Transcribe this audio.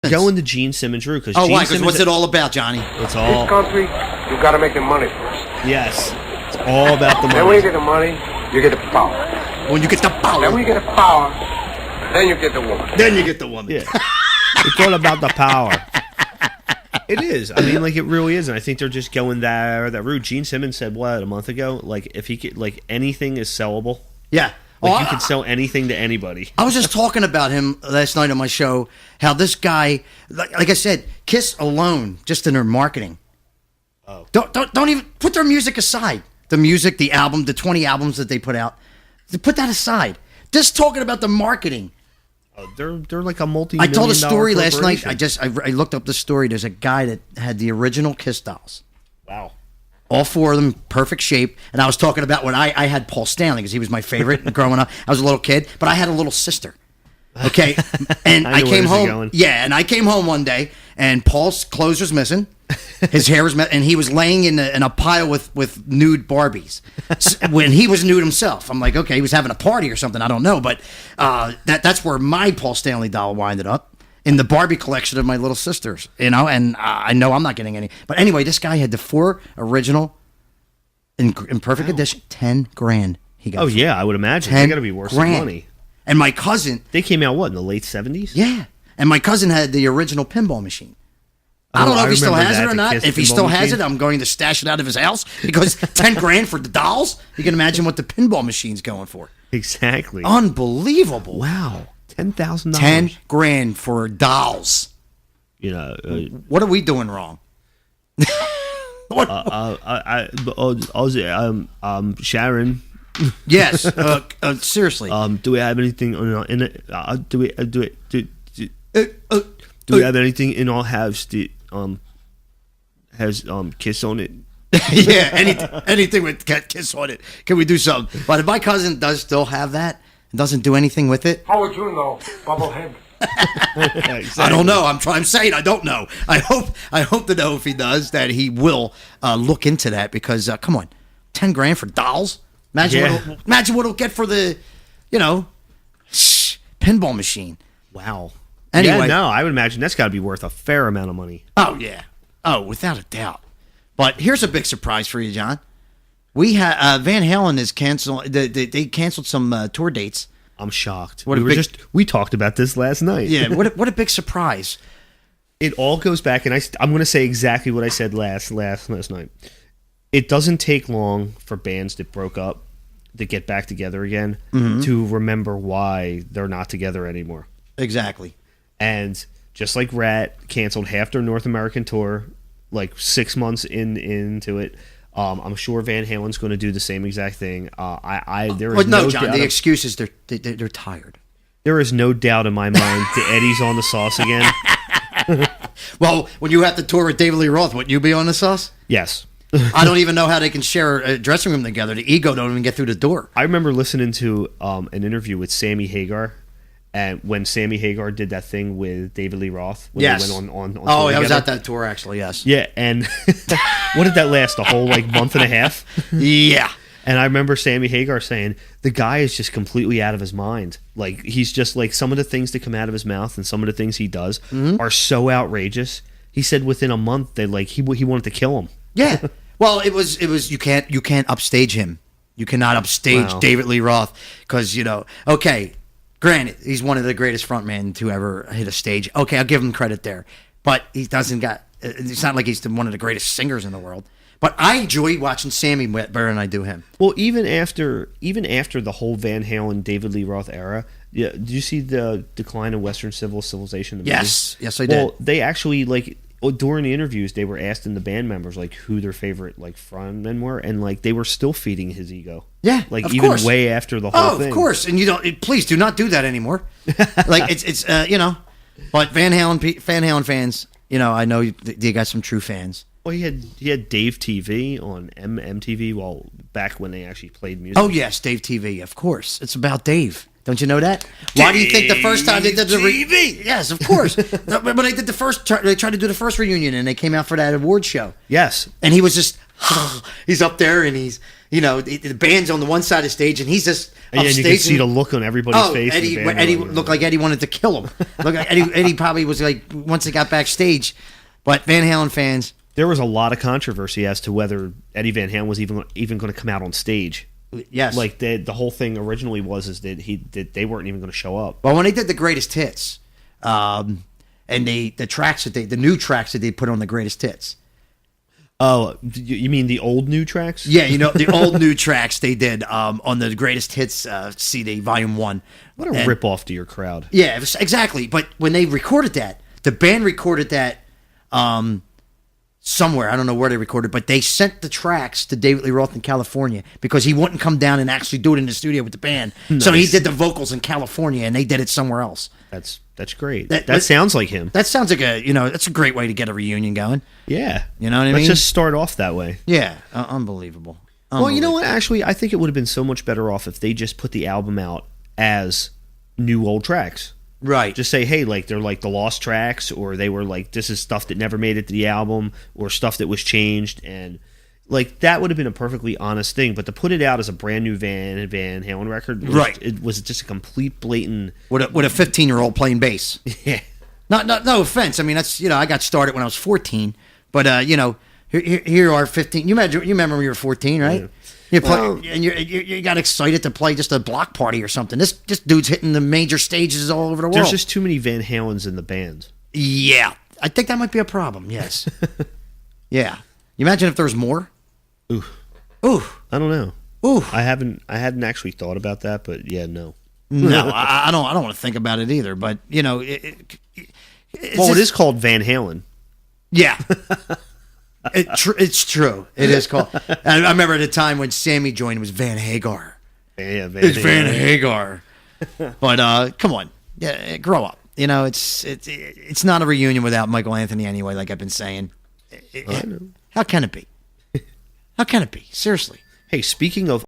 Simmons. going the Gene Simmons route. Oh, why? Because what's it all about, Johnny? It's all... This country, you got to make the money first. Yes. It's all about the money. Then when you get the money, you get the power. When you get the power. Then when you get the power, then you get the woman. Then you get the woman. Yeah. It's all about the power. It is. I mean, like, it really is. And I think they're just going that route. Gene Simmons said, what, a month ago? Like, if he could, like, anything is sellable. Yeah. Like, you could sell anything to anybody. I was just talking about him last night on my show, how this guy, like I said, Kiss alone, just in their marketing. Oh. Don't even put their music aside. The music, the album, the 20 albums that they put out. Put that aside. Just talking about the marketing. They're like a I told a story last night. corporation. I looked up the story. There's a guy that had the original Kiss dolls. Wow. All four of them, perfect shape. And I was talking about when I had Paul Stanley because he was my favorite growing up. I was a little kid, but I had a little sister. Okay, and I came home. Yeah, and I came home one day, and Paul's clothes was missing. His hair was and he was laying in a pile with nude Barbies. When he was nude himself, I'm like, okay, he was having a party or something. I don't know, but that's where my Paul Stanley doll winded up in the Barbie collection of my little sisters. You know, and I know I'm not getting any. But anyway, this guy had the 4 original in perfect condition, $10,000. He got. Oh yeah, I would imagine they got to be worth some money. And my cousin, they came out what in the late 70s? Yeah, and my cousin had the original pinball machine. I don't know if he still has it or not. If he still has it, I'm going to stash it out of his house because $10,000 for the dolls. You can imagine what the pinball machine's going for. Exactly. Unbelievable. Wow. $10,000. $10,000 for dolls. You know, what are we doing wrong? Sharon. Yes. Seriously. Do we have anything in it? Do we have anything in our house that has Kiss on it? Yeah, anything with Kiss on it. Can we do something? But if my cousin does still have that and doesn't do anything with it, How would you know, Bubblehead? Exactly. I don't know. I'm saying I don't know. I hope to know if he does that he will look into that because come on, $10,000 for dolls. Imagine what it'll get for the, pinball machine. Wow. Anyway, yeah, no, I would imagine that's got to be worth a fair amount of money. Oh yeah, without a doubt. But here's a big surprise for you, John. We have Van Halen is canceled. They canceled some tour dates. I'm shocked. We talked about this last night. Yeah, what a big surprise. It all goes back, and I'm going to say exactly what I said last night. It doesn't take long for bands that broke up to get back together again to remember why they're not together anymore. Exactly. And just like Rat canceled half their North American tour, like 6 months into it, I'm sure Van Halen's going to do the same exact thing. There is no John. doubt The excuse is they're tired. There is no doubt in my mind that Eddie's on the sauce again. Well, when you have to tour with David Lee Roth, wouldn't you be on the sauce? Yes. I don't even know how they can share a dressing room together. The ego don't even get through the door. I remember listening to an interview with Sammy Hagar, and when Sammy Hagar did that thing with David Lee Roth, when yes. they went on tour together. I was at that tour actually. Yes. Yeah, and what did that last? A whole month and a half? Yeah. And I remember Sammy Hagar saying the guy is just completely out of his mind. Like he's just like some of the things that come out of his mouth and some of the things he does are so outrageous. He said within a month they he wanted to kill him. Yeah. Well, it was you can't upstage him. You cannot upstage David Lee Roth because okay, granted he's one of the greatest frontmen to ever hit a stage. Okay, I'll give him credit there, but he doesn't got. It's not like he's one of the greatest singers in the world. But I enjoy watching Sammy better than I do him. Well, even after the whole Van Halen, David Lee Roth era, did you see the decline of Western civilization? Yes, I did. Well, they actually during the interviews they were asking the band members who their favorite frontmen were, and they were still feeding his ego. Yeah, of even course. Way after the whole thing. Of course, and you don't. Please do not do that anymore. It's But Van Halen fans, I know you got some true fans. Well, he had Dave TV on MTV back when they actually played music. Oh yes, Dave TV, of course. It's about Dave. Don't you know that? Why do you think the first time they did the TV? Yes, of course. But they tried to do the first reunion, and they came out for that award show. Yes, and he was just he's up there and he's, the band's on the one side of the stage and he's just and upstage. you can see the look on everybody's face. Eddie looked like Eddie wanted to kill him. Look like Eddie probably was like, once he got backstage. But Van Halen fans. There was a lot of controversy as to whether Eddie Van Halen was even going to come out on stage. Yes. Like the whole thing originally was that they weren't even going to show up. Well, when they did the greatest hits, and the new tracks that they put on the greatest hits. Oh, you mean the old new tracks? Yeah, the old new tracks they did on the greatest hits CD, Volume 1. What a rip-off to your crowd. Yeah, exactly. But when they recorded that, the band recorded that somewhere. I don't know where they recorded, but they sent the tracks to David Lee Roth in California because he wouldn't come down and actually do it in the studio with the band. Nice. So he did the vocals in California, and they did it somewhere else. That's great. That sounds like him. That sounds like that's a great way to get a reunion going. Yeah. You know what I mean? Let's just start off that way. Yeah. Unbelievable. Well, you know what? Actually, I think it would have been so much better off if they just put the album out as new old tracks. Right. Just say, hey, like they're like the lost tracks, or they were like, this is stuff that never made it to the album, or stuff that was changed, and like that would have been a perfectly honest thing. But to put it out as a brand new Van Halen record, it was just a complete blatant with a 15-year-old playing bass. Yeah. No offense. I mean, that's I got started when I was 14, but here are 15. You remember when you were 14, right? Yeah. You play, and you got excited to play just a block party or something. This dude's hitting the major stages all over the world. There's just too many Van Halens in the band. Yeah, I think that might be a problem. Yes. Yeah. You imagine if there was more? Ooh. I don't know. Ooh. I hadn't actually thought about that, but yeah, no. No, I don't want to think about it either. But it is called Van Halen. Yeah. It's true. It is called. And I remember at the time when Sammy joined, it was Van Hagar. Yeah, It's Van Hagar. But come on, yeah, grow up. It's not a reunion without Michael Anthony anyway. Like I've been saying, I know. How can it be? How can it be? Seriously. Hey, speaking of